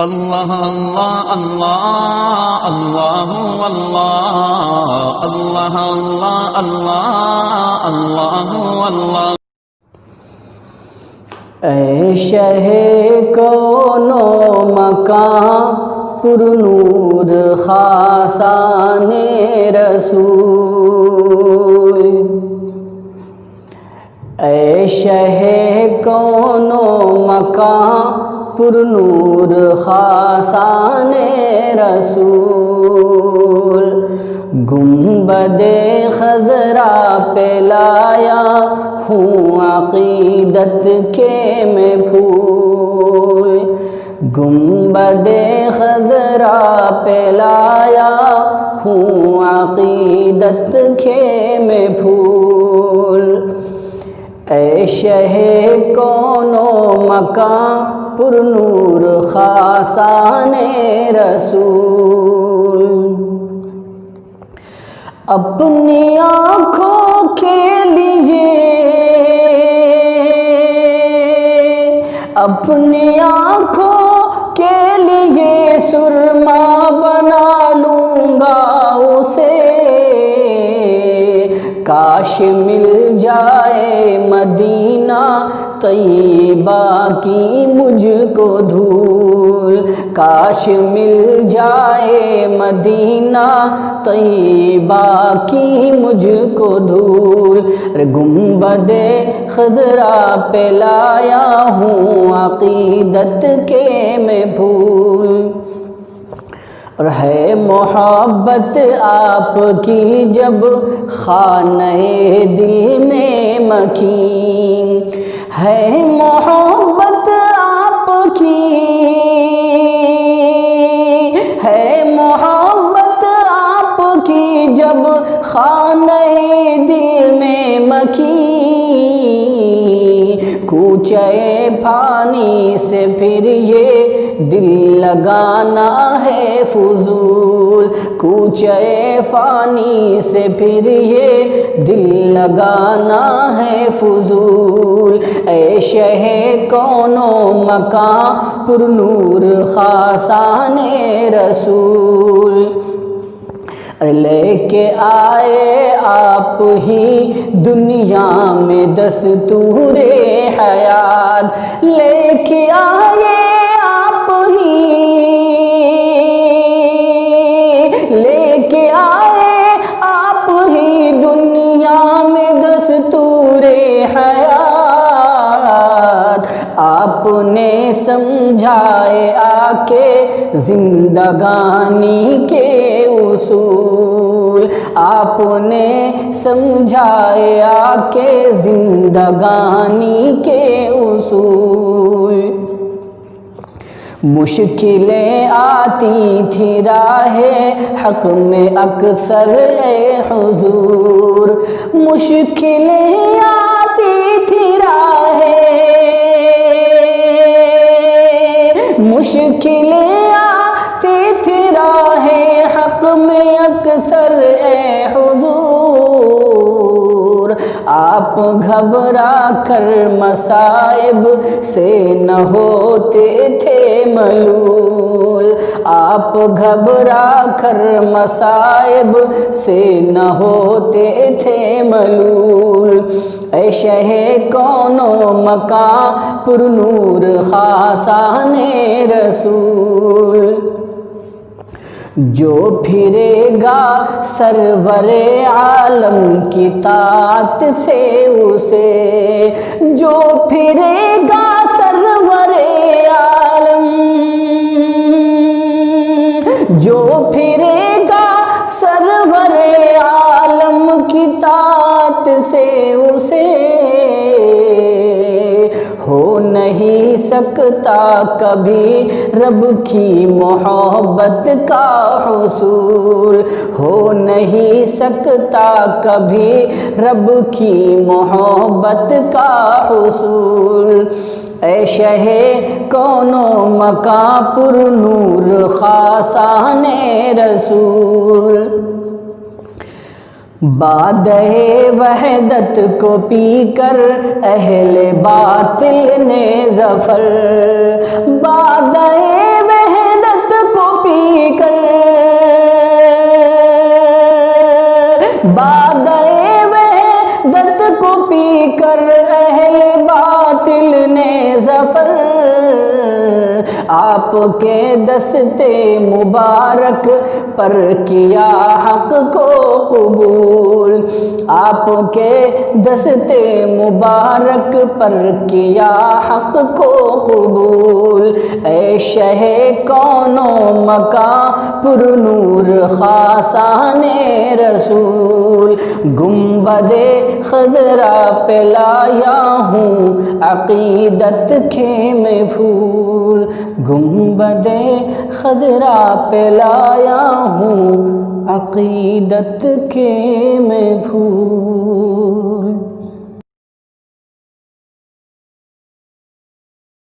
اللہ اللہ اللہ اللہ اللہ اللہ اللہ اللہ اللہ۔ اے شہ کون و مکان پر نور خاصان رسول، اے شہ کون و مکان پر نور خاصان رسول، گنبد خضرا پہ لایا ہوں عقیدت کے میں پھول، گنبد خضرا پہ لایا ہوں عقیدت کے میں پھول، اے شہ کون و مکان پر نور خاصان رسول، اپنی آنکھوں کے لیے اپنی آنکھوں کے لیے سرما بنا لوں گا اسے، کاش مل جائے مدینہ طیبہ کی مجھ کو دھول، کاش مل جائے مدینہ طیبہ کی مجھ کو دھول، گنبد خضرا پہ لایا ہوں عقیدت کے میں پھول، اور ہے محبت آپ کی جب خانہ دل میں مکین، ہے محبت آپ کی، ہے محبت آپ کی جب خانہ دل میں مکین، کوچے پھانی سے پھر یہ دل لگانا ہے فضول، کوچے فانی سے پھر یہ دل لگانا ہے فضول، اے شہ کون و مکان پر نور خاصان رسول، لے کے آئے آپ ہی دنیا میں دستور حیات، لے کے آئے آپ ہی، لے کے آئے آپ ہی دنیا میں دستور حیات، آپ نے سمجھائے آ کے زندگانی کے اصول، آپ نے سمجھائے آ کے زندگانی کے اصول، مشکلیں آتی تھی راہ حق میں اکثر اے حضور، مشکلیں آتی تھی راہ، مشکلیں آتی تھی راہ حق میں اکثر اے حضور، آپ گھبرا کر مصائب سے نہ ہوتے تھے ملول، آپ گھبرا کر مصائب سے نہ ہوتے تھے ملول، اے شہ کون و مکان پر نور خاصان رسول، جو پھرے گا سرور عالم کی طاعت سے اسے، جو پھرے گا سرور عالم، جو پھرے گا سرور عالم کی طاعت سے اسے، ہو نہیں سکتا کبھی رب کی محبت کا حصول، ہو نہیں سکتا کبھی رب کی محبت کا حصول، اے شہ کون و مکان پر نور خاصان رسول، بادہ وحدت کو پی کر اہل باطل نے ظفر، بادہ وحدت بادئے وحدت کو پی کر اہل باطل نے ظفر آپ کے دستے مبارک پر کیا حق کو قبول، آپ کے دستے مبارک پر کیا حق کو قبول۔ اے شہ کون و مکان پر نور خاصان رسول، گنبد خضرا پہ لایا ہوں عقیدت کے میں پھول، گنبد خضرا پہ لایا ہوں عقیدت کے میں پھول۔